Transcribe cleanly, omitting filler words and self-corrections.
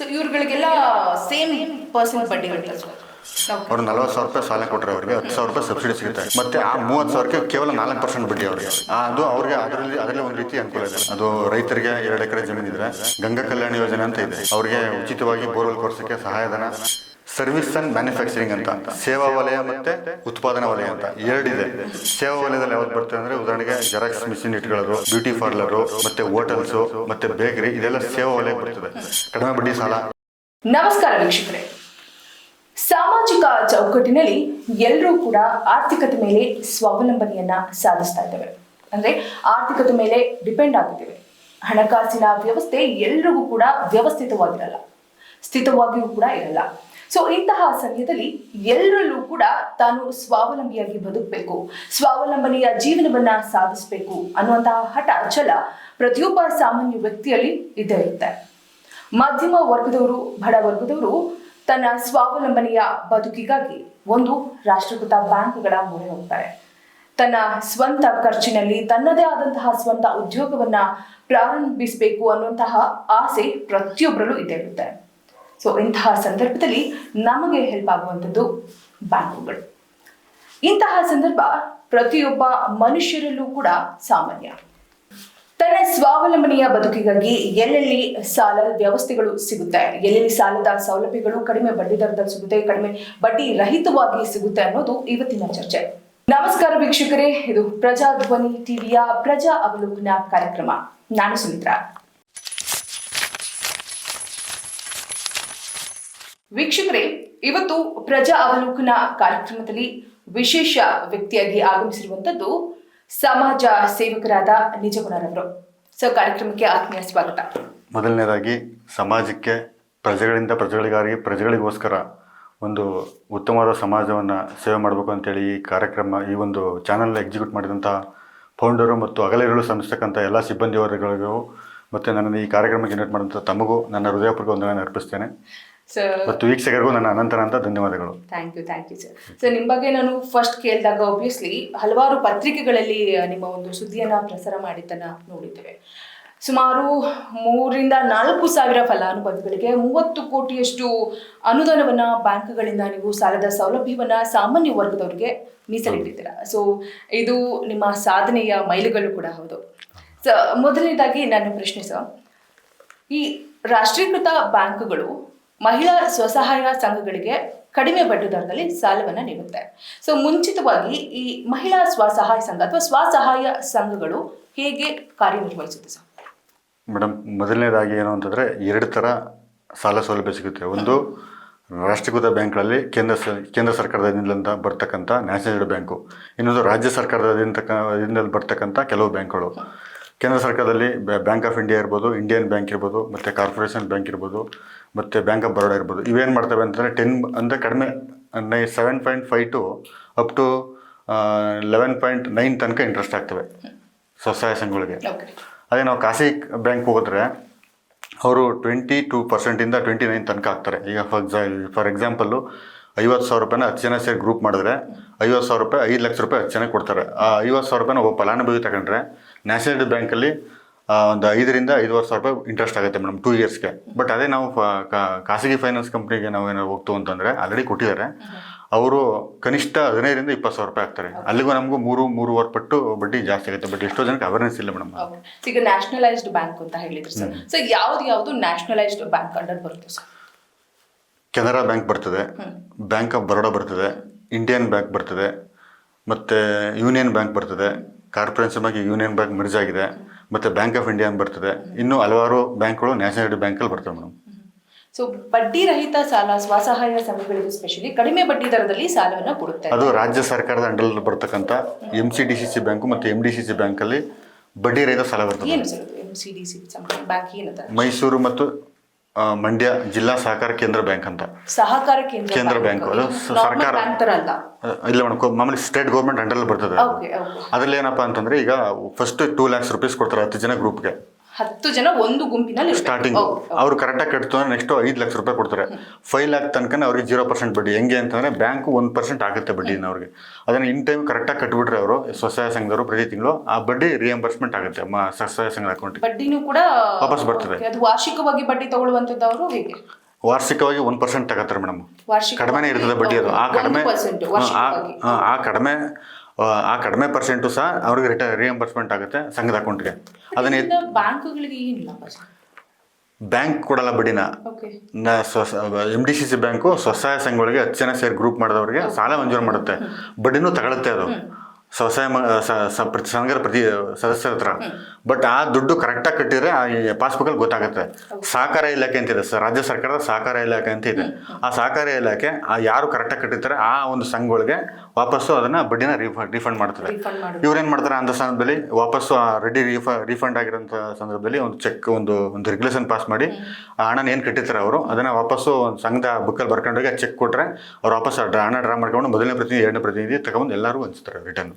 So ಇವ್ರುಗಳಿಗೆಲ್ಲ same percent ಬಡ್ಡಿ ಬರುತ್ತೆ sir. ಅವ್ರು 40,000 ರೂಪಾಯಿ ಸಾಲ ಕೊಟ್ಟರೆ ಅವರಿಗೆ 10,000 ರೂಪಾಯಿ ಸಬ್ಸಿಡಿ ಸಿಗುತ್ತೆ. ಮತ್ತೆ ಆ 30,000ಕ್ಕೆ ಕೇವಲ 4% ಬಡ್ಡಿ ಅವರಿಗೆ. ಅದು ಅವ್ರಿಗೆ ಅದರಲ್ಲಿ ಒಂದು ರೀತಿ ಅನುಕೂಲ ಇದೆ. ಅದು ರೈತರಿಗೆ 2 ಎಕರೆ ಜಮೀನು ಇದ್ರೆ ಗಂಗಾ ಕಲ್ಯಾಣ ಯೋಜನೆ ಅಂತ ಇದೆ, ಅವರಿಗೆ ಉಚಿತವಾಗಿ ಬೋರ್ವೆಲ್ ಕೊರ್ಸಕ್ಕೆ ಸಹಾಯಧನ. ಸರ್ವಿಸ್ ಅಂಡ್ ಮ್ಯಾನುಫ್ಯಾಕ್ಚರಿಂಗ್ ಅಂತ ಸೇವಾ ವಲಯ ಮತ್ತೆ ಉತ್ಪಾದನಾ ವಲಯ ಅಂತ ಎರಡಿದೆ. ಸೇವಾ ವಲಯದಲ್ಲಿ ಯಾವ್ದು ಬರ್ತದೆ ಅಂದ್ರೆ ಉದಾಹರಣೆಗೆ ಜೆರಾಕ್ಸ್ ಮಿಷಿನ್ ಇಟ್ಕೊಳ್ಳೋದು, ಬ್ಯೂಟಿ ಪಾರ್ಲರು, ಮತ್ತೆ ಹೋಟೆಲ್ಸ್, ಮತ್ತೆ ಬೇಕರಿ, ಇದೆಲ್ಲ ಸೇವಾ ವಲಯ ಬರ್ತದೆ. ಕಡಿಮೆ ಬಡ್ಡಿ ಸಾಲ. ನಮಸ್ಕಾರ ವೀಕ್ಷಕರೇ, ಸಾಮಾಜಿಕ ಚೌಕಟ್ಟಿನಲ್ಲಿ ಎಲ್ಲರೂ ಕೂಡ ಆರ್ಥಿಕತೆ ಮೇಲೆ ಸ್ವಾವಲಂಬನೆಯನ್ನ ಸಾಧಿಸ್ತಾ ಇದ್ದೇವೆ. ಅಂದ್ರೆ ಆರ್ಥಿಕತೆ ಮೇಲೆ ಡಿಪೆಂಡ್ ಆಗಿದ್ದೇವೆ. ಹಣಕಾಸಿನ ವ್ಯವಸ್ಥೆ ಎಲ್ರಿಗೂ ಕೂಡ ವ್ಯವಸ್ಥಿತವಾಗಿರಲ್ಲ, ಸ್ಥಿತವಾಗಿಯೂ ಕೂಡ ಇರಲ್ಲ. ಸೊ ಇಂತಹ ಸಮಯದಲ್ಲಿ ಎಲ್ಲರಲ್ಲೂ ಕೂಡ ತಾನು ಸ್ವಾವಲಂಬಿಯಾಗಿ ಬದುಕಬೇಕು, ಸ್ವಾವಲಂಬನೆಯ ಜೀವನವನ್ನ ಸಾಧಿಸಬೇಕು ಅನ್ನುವಂತಹ ಹಠ ಛಲ ಪ್ರತಿಯೊಬ್ಬ ಸಾಮಾನ್ಯ ವ್ಯಕ್ತಿಯಲ್ಲಿ ಇದ್ದೇ ಇರುತ್ತೆ. ಮಧ್ಯಮ ವರ್ಗದವರು, ಬಡ ವರ್ಗದವರು ತನ್ನ ಸ್ವಾವಲಂಬನೆಯ ಬದುಕಿಗಾಗಿ ಒಂದು ರಾಷ್ಟ್ರೀಕೃತ ಬ್ಯಾಂಕ್ಗಳ ಮೊರೆ ಹೋಗ್ತಾರೆ. ತನ್ನ ಸ್ವಂತ ಖರ್ಚಿನಲ್ಲಿ ತನ್ನದೇ ಆದಂತಹ ಸ್ವಂತ ಉದ್ಯೋಗವನ್ನ ಪ್ರಾರಂಭಿಸಬೇಕು ಅನ್ನುವಂತಹ ಆಸೆ ಪ್ರತಿಯೊಬ್ಬರಲ್ಲೂ ಇದ್ದೇ ಇರುತ್ತೆ. ಸೊ ಇಂತಹ ಸಂದರ್ಭದಲ್ಲಿ ನಮಗೆ ಹೆಲ್ಪ್ ಆಗುವಂಥದ್ದು ಬ್ಯಾಂಕುಗಳು. ಇಂತಹ ಸಂದರ್ಭ ಪ್ರತಿಯೊಬ್ಬ ಮನುಷ್ಯರಲ್ಲೂ ಕೂಡ ಸಾಮಾನ್ಯ. ತನ್ನ ಸ್ವಾವಲಂಬನೆಯ ಬದುಕಿಗಾಗಿ ಎಲ್ಲೆಲ್ಲಿ ಸಾಲ ವ್ಯವಸ್ಥೆಗಳು ಸಿಗುತ್ತೆ, ಎಲ್ಲೆಲ್ಲಿ ಸಾಲದ ಸೌಲಭ್ಯಗಳು ಕಡಿಮೆ ಬಡ್ಡಿ ದರದಲ್ಲಿ ಸಿಗುತ್ತೆ, ಕಡಿಮೆ ಬಡ್ಡಿ ರಹಿತವಾಗಿ ಸಿಗುತ್ತೆ ಅನ್ನೋದು ಇವತ್ತಿನ ಚರ್ಚೆ. ನಮಸ್ಕಾರ ವೀಕ್ಷಕರೇ, ಇದು ಪ್ರಜಾಧ್ವನಿ ಟಿವಿಯ ಪ್ರಜಾ ಅವಲೋಕನ ಕಾರ್ಯಕ್ರಮ. ನಾನು ಸುಮಿತ್ರಾ. ವೀಕ್ಷಕರೇ, ಇವತ್ತು ಪ್ರಜಾ ಅವಲೋಕನ ಕಾರ್ಯಕ್ರಮದಲ್ಲಿ ವಿಶೇಷ ವ್ಯಕ್ತಿಯಾಗಿ ಆಗಮಿಸಿರುವಂತದ್ದು ಸಮಾಜ ಸೇವಕರಾದ ನಿಜಗುಣರವರು. ಸೊ ಕಾರ್ಯಕ್ರಮಕ್ಕೆ ಆತ್ಮೀಯ ಸ್ವಾಗತ. ಮೊದಲನೇದಾಗಿ ಸಮಾಜಕ್ಕೆ ಪ್ರಜೆಗಳಿಂದ ಪ್ರಜೆಗಳಿಗಾಗಿ ಪ್ರಜೆಗಳಿಗೋಸ್ಕರ ಒಂದು ಉತ್ತಮವಾದ ಸಮಾಜವನ್ನು ಸೇವೆ ಮಾಡಬೇಕು ಅಂತೇಳಿ ಈ ಕಾರ್ಯಕ್ರಮ, ಈ ಒಂದು ಚಾನಲ್ ಎಕ್ಸಿಕ್ಯೂಟ್ ಮಾಡಿದಂಥ ಫೌಂಡರು ಮತ್ತು ಹಗಲಿರುಳು ಶ್ರಮಿಸ್ತಕ್ಕಂಥ ಎಲ್ಲ ಸಿಬ್ಬಂದಿ ವರ್ಗಗಳಿಗೂ ಮತ್ತು ನನ್ನನ್ನು ಈ ಕಾರ್ಯಕ್ರಮಕ್ಕೆ ಇನ್ವೈಟ್ ಮಾಡಿದಂಥ ತಮಗೂ ನನ್ನ ಹೃದಯಪೂರ್ವಕ ವಂದನೆಯನ್ನು ಅರ್ಪಿಸ್ತೇನೆ. ಮತ್ತು ವೀಕ್ಷಕರಿಗೂ ನನ್ನ ಅನಂತ ಧನ್ಯವಾದಗಳು. Thank you sir. ಸೊ ನಿಮ್ಮ ಬಗ್ಗೆ ನಾನು ಫಸ್ಟ್ ಕೇಳಿದಾಗ ಒಬ್ವಿಯಸ್ಲಿ ಹಲವಾರು ಪತ್ರಿಕೆಗಳಲ್ಲಿ ನಿಮ್ಮ ಒಂದು ಸುದ್ದಿಯನ್ನ ಪ್ರಸಾರ ಮಾಡಿದ್ದನ್ನ ನೋಡಿದ್ದೇವೆ. ಸುಮಾರು 3,000-4,000 ಫಲಾನುಭವಿಗಳಿಗೆ 30 ಕೋಟಿಯಷ್ಟು ಅನುದಾನವನ್ನ ಬ್ಯಾಂಕ್ಗಳಿಂದ ನೀವು ಸಾಲದ ಸೌಲಭ್ಯವನ್ನ ಸಾಮಾನ್ಯ ವರ್ಗದವರಿಗೆ ಮೀಸಲಿಟ್ಟಿದ್ದೀರಾ. ಸೊ ಇದು ನಿಮ್ಮ ಸಾಧನೆಯ ಮೈಲುಗಲ್ಲು ಕೂಡ ಹೌದು. ಸೊ ಮೊದಲನೇದಾಗಿ ನನ್ನ ಪ್ರಶ್ನೆ ಸರ್, ಈ ರಾಷ್ಟ್ರೀಕೃತ ಬ್ಯಾಂಕ್ಗಳು ಮಹಿಳಾ ಸ್ವಸಹಾಯ ಸಂಘಗಳಿಗೆ ಕಡಿಮೆ ಬಡ್ಡಿ ದರದಲ್ಲಿ ಸಾಲವನ್ನು ನೀಡುತ್ತೆ. ಸೊ ಮುಂಚಿತವಾಗಿ ಈ ಮಹಿಳಾ ಸ್ವಸಹಾಯ ಸಂಘ ಅಥವಾ ಸ್ವಸಹಾಯ ಸಂಘಗಳು ಹೇಗೆ ಕಾರ್ಯನಿರ್ವಹಿಸುತ್ತೆ ಸರ್? ಮೇಡಮ್, ಮೊದಲನೇದಾಗಿ ಏನು ಅಂತಂದರೆ 2 ಥರ ಸಾಲ ಸೌಲಭ್ಯ ಸಿಗುತ್ತೆ. ಒಂದು ರಾಷ್ಟ್ರೀಕೃತ ಬ್ಯಾಂಕ್ಗಳಲ್ಲಿ ಕೇಂದ್ರ ಸರ್ಕಾರದಿಂದ ಬರ್ತಕ್ಕಂಥ ನ್ಯಾಷನಲೈಸ್ಡ್ ಬ್ಯಾಂಕು, ಇನ್ನೊಂದು ರಾಜ್ಯ ಸರ್ಕಾರದಿಂದ ಬರ್ತಕ್ಕಂಥ ಕೆಲವು ಬ್ಯಾಂಕ್ಗಳು. ಕೇಂದ್ರ ಸರ್ಕಾರದಲ್ಲಿ ಬ್ಯಾಂಕ್ ಆಫ್ ಇಂಡಿಯಾ ಇರ್ಬೋದು, ಇಂಡಿಯನ್ ಬ್ಯಾಂಕ್ ಇರ್ಬೋದು, ಮತ್ತು ಕಾರ್ಪೊರೇಷನ್ ಬ್ಯಾಂಕ್ ಇರ್ಬೋದು, ಮತ್ತು ಬ್ಯಾಂಕ್ ಆಫ್ ಬರೋಡಾ ಇರ್ಬೋದು. ಇವೇನು ಮಾಡ್ತವೆ ಅಂತಂದರೆ 10 ಅಂದರೆ ಕಡಿಮೆ 7.5 ಟು ಅಪ್ ಟು 11.9 ತನಕ ಇಂಟ್ರೆಸ್ಟ್ ಆಗ್ತವೆ ಸ್ವಸಹಾಯ ಸಂಘಗಳಿಗೆ. ಅದೇ ನಾವು ಖಾಸಗಿ ಬ್ಯಾಂಕ್ ಹೋದ್ರೆ ಅವರು 22% 29 ತನಕ ಆಗ್ತಾರೆ. ಈಗ ಫಾರ್ ಎಕ್ಸಾಂಪಲ್ಲು 50,000 ರೂಪಾಯಿನ 10 ಜನ ಸೇರಿ ಗ್ರೂಪ್ ಮಾಡಿದ್ರೆ 50,000 ರೂಪಾಯಿ 5 ಲಕ್ಷ ರೂಪಾಯಿ 10 ಜನಕ್ಕೆ ಕೊಡ್ತಾರೆ. ಆ 50,000 ರೂಪಾಯಿನ ಒಬ್ಬ ಫಲಾನುಭವಿ ತಗೊಂಡ್ರೆ ನ್ಯಾಷನಲ್ ಬ್ಯಾಂಕಲ್ಲಿ ಒಂದು 5,000-5,500 ರೂಪಾಯಿ ಇಂಟ್ರೆಸ್ಟ್ ಆಗುತ್ತೆ ಮೇಡಮ್ 2 ಇಯರ್ಸ್ಗೆ. ಬಟ್ ಅದೇ ನಾವು ಖಾಸಗಿ ಫೈನಾನ್ಸ್ ಕಂಪ್ನಿಗೆ ನಾವು ಏನಾದ್ರು ಹೋಗ್ತು ಅಂತಂದರೆ ಆಲ್ರೆಡಿ ಕೊಟ್ಟಿದ್ದಾರೆ, ಅವರು ಕನಿಷ್ಠ 15,000-20,000 ರೂಪಾಯಿ ಆಗ್ತಾರೆ. ಅಲ್ಲಿಗೂ ನಮಗೂ 3-3.5 ಪಟ್ಟು ಬಡ್ಡಿ ಜಾಸ್ತಿ ಆಗುತ್ತೆ. ಬಟ್ ಎಷ್ಟೋ ಜನಕ್ಕೆ ಅವೇರ್ನೆಸ್ ಇಲ್ಲ ಮೇಡಮ್. ಈಗ ನ್ಯಾಷನಲೈಸ್ಡ್ ಬ್ಯಾಂಕ್ ಅಂತ ಹೇಳಿದ್ರು ಸರ್. ಸೊ ಯಾವ್ದು ನ್ಯಾಷನಲೈಸ್ಡ್ ಬ್ಯಾಂಕ್ ಅಂಡರ್ ಬರುತ್ತೆ ಸರ್? ಕೆನರಾ ಬ್ಯಾಂಕ್ ಬರ್ತದೆ, ಬ್ಯಾಂಕ್ ಆಫ್ ಬರೋಡಾ ಬರ್ತದೆ, ಇಂಡಿಯನ್ ಬ್ಯಾಂಕ್ ಬರ್ತದೆ, ಮತ್ತು ಯೂನಿಯನ್ ಬ್ಯಾಂಕ್ ಬರ್ತದೆ. ಕಾರ್ಪೊರೇಷನ್ ಆಗಿ ಯೂನಿಯನ್ ಬ್ಯಾಂಕ್ ಮೆರ್ಜ್ ಆಗಿದೆ, ಮತ್ತು ಬ್ಯಾಂಕ್ ಆಫ್ ಇಂಡಿಯಾ ಬರ್ತದೆ. ಇನ್ನೂ ಹಲವಾರು ಬ್ಯಾಂಕ್ಗಳು ನ್ಯಾಷನಲೈಸ್ಡ್ ಬ್ಯಾಂಕಲ್ಲಿ ಬರ್ತವೆ ಮೇಡಮ್. ಸೊ ಬಡ್ಡಿ ರಹಿತ ಸಾಲ ಸ್ವಸಹಾಯ ಸಂಘಗಳಿಗೆ ಸ್ಪೆಷಲಿ ಕಡಿಮೆ ಬಡ್ಡಿ ದರದಲ್ಲಿ ಸಾಲವನ್ನು ಕೊಡುತ್ತೆ. ಅದು ರಾಜ್ಯ ಸರ್ಕಾರದ ಅಂಡರ್ ಬರ್ತಕ್ಕಂಥ MCDCC ಬ್ಯಾಂಕು ಮತ್ತು MDCC ಬ್ಯಾಂಕಲ್ಲಿ ಬಡ್ಡಿ ರಹಿತ ಸಾಲ ಬರ್ತದೆ. ಏನು ಸರ್ MCDCC ಬ್ಯಾಂಕ್ ಏನಂತ? ಮೈಸೂರು ಮತ್ತು ಮಂಡ್ಯ ಜಿಲ್ಲಾ ಸಹಕಾರ ಕೇಂದ್ರ ಬ್ಯಾಂಕ್ ಅಂತ. ಸಹಕಾರ ಕೇಂದ್ರ ಬ್ಯಾಂಕ್ ಅದು ಸರ್ಕಾರ ಇಲ್ಲ ಮೇಡಮ್, ಮಾಮೂಲಿ ಸ್ಟೇಟ್ ಗೌರ್ಮೆಂಟ್ ಅಂಡರ್ ಬರ್ತದೆ. ಅದರಲ್ಲಿ ಏನಪ್ಪಾ ಅಂತಂದ್ರೆ ಈಗ ಫಸ್ಟ್ 2 lakhs ರೂಪೀಸ್ ಕೊಡ್ತಾರೆ 10 ಜನ ಗ್ರೂಪ್ಗೆ. 10 ಜನ ಒಂದು ಗುಂಪಿನಲ್ಲಿ ಸ್ಟಾರ್ಟಿಂಗ್ ಅವ್ರು ಕರೆಕ್ಟಾಗಿ ಕಟ್ತು ಅಂದ್ರೆ ನೆಕ್ಸ್ಟ್ 5 ಲಕ್ಷ ರೂಪಾಯಿ ಕೊಡ್ತಾರೆ. 5 ಲ್ಯಾಕ್ ತನಕ ಅವ್ರಿಗೆ 0% ಬಡ್ಡಿ. ಹೆಂಗೆ ಅಂತಂದ್ರೆ ಬ್ಯಾಂಕು 1% ಆಗುತ್ತೆ ಬಡ್ಡಿನ ಅವ್ರಿಗೆ. ಅದನ್ನ ಇನ್ ಟೈಮ್ ಕರೆಕ್ಟಾಗಿ ಕಟ್ಬಿಟ್ರೆ ಅವರು ಸ್ವಸಹಾಯ ಸಂಘದವರು ಪ್ರತಿ ತಿಂಗಳು ಆ ಬಡ್ಡಿ ರಿಯಂಬರ್ಸ್ಮೆಂಟ್ ಆಗುತ್ತೆ ಸ್ವಸಹಾಯ ಸಂಘದ ಅಕೌಂಟ್ಗೆ. ಬಡ್ಡಿನೂ ಕೂಡ ವಾಪಸ್ ಬರ್ತದೆ. ಅದು ವಾರ್ಷಿಕವಾಗಿ ಬಡ್ಡಿ ತಗೊಳ್ಳುವಂತದ್ದವರು ಹೇಗೆ? ವಾರ್ಷಿಕವಾಗಿ 1% ತಗೋತಾರೆ ಮೇಡಮ್. ವಾರ್ಷಿಕ ಕಡಿಮೆನೇ ಇರ್ತದೆ ಬಡ್ಡಿ ಅದು. ಆ ಕಡಿಮೆ ಪರ್ಸೆಂಟು ಸಹ ಅವ್ರಿಗೆ ರಿಯಂಬರ್ಸ್ಮೆಂಟ್ ಆಗುತ್ತೆ ಸಂಘದ ಅಕೌಂಟ್ಗೆ. ಅದನ್ನ ಬ್ಯಾಂಕ್ಗಳಿಗೆ ಏನಿಲ್ಲ ಬ್ಯಾಂಕ್ ಕೊಡಲ್ಲ ಬಡ್ಡಿನ. MDCC ಬ್ಯಾಂಕು ಸ್ವಸಹಾಯ ಸಂಘಗಳಿಗೆ 10 ಜನ ಸೇರಿ ಗ್ರೂಪ್ ಮಾಡಿದವರಿಗೆ ಸಾಲ ಮಂಜೂರು ಮಾಡುತ್ತೆ, ಬಡ್ಡಿನೂ ತಗೊಳುತ್ತೆ ಅದು ಸ್ವಸಹಾಯ ಸಂಘದ ಪ್ರತಿ ಸದಸ್ಯರ ಹತ್ರ. ಬಟ್ ಆ ದುಡ್ಡು ಕರೆಕ್ಟಾಗಿ ಕಟ್ಟಿದ್ರೆ ಆ ಪಾಸ್ಬುಕ್ಕಲ್ಲಿ ಗೊತ್ತಾಗುತ್ತೆ. ಸಹಕಾರ ಇಲಾಖೆ ಅಂತ ಇದೆ, ರಾಜ್ಯ ಸರ್ಕಾರದ ಸಹಕಾರ ಇಲಾಖೆ ಅಂತ ಇದೆ. ಆ ಸಹಕಾರ ಇಲಾಖೆ ಯಾರು ಕರೆಕ್ಟಾಗಿ ಕಟ್ಟಿರ್ತಾರೆ ಆ ಒಂದು ಸಂಘಗಳಿಗೆ ವಾಪಸ್ಸು ಅದನ್ನ ಬಡ್ಡಿನ ರೀಫಂಡ್ ಮಾಡ್ತಾರೆ. ಇವ್ರೇನ್ ಮಾಡ್ತಾರೆ ಅಂತ ಸಂದರ್ಭದಲ್ಲಿ ವಾಪಸ್ಸು ರೆಡಿ ರೀಫಂಡ್ ಆಗಿರೋಂಥ ಸಂದರ್ಭದಲ್ಲಿ ಒಂದು ಚೆಕ್ ಒಂದು ರೆಗ್ಯುಲೇಷನ್ ಪಾಸ್ ಮಾಡಿ ಆ ಹಣನ ಏನು ಕಟ್ಟಿರ್ತಾರೆ ಅವರು ಅದನ್ನ ವಾಪಸ್ಸು ಸಂಘದ ಬುಕ್ಕಲ್ಲಿ ಬರ್ಕೊಂಡೋಗಿ ಚೆಕ್ ಕೊಟ್ರೆ ಅವ್ರು ವಾಪಸ್ ಹಣ ಡ್ರಾ ಮಾಡ್ಕೊಂಡು ಮೊದಲನೇ ಪ್ರತಿನಿಧಿ 2ನೇ ಪ್ರತಿನಿಧಿ ತಗೊಂಡು ಎಲ್ಲರೂ ಹಂಚ್ತಾರೆ ರಿಟರ್ನ್.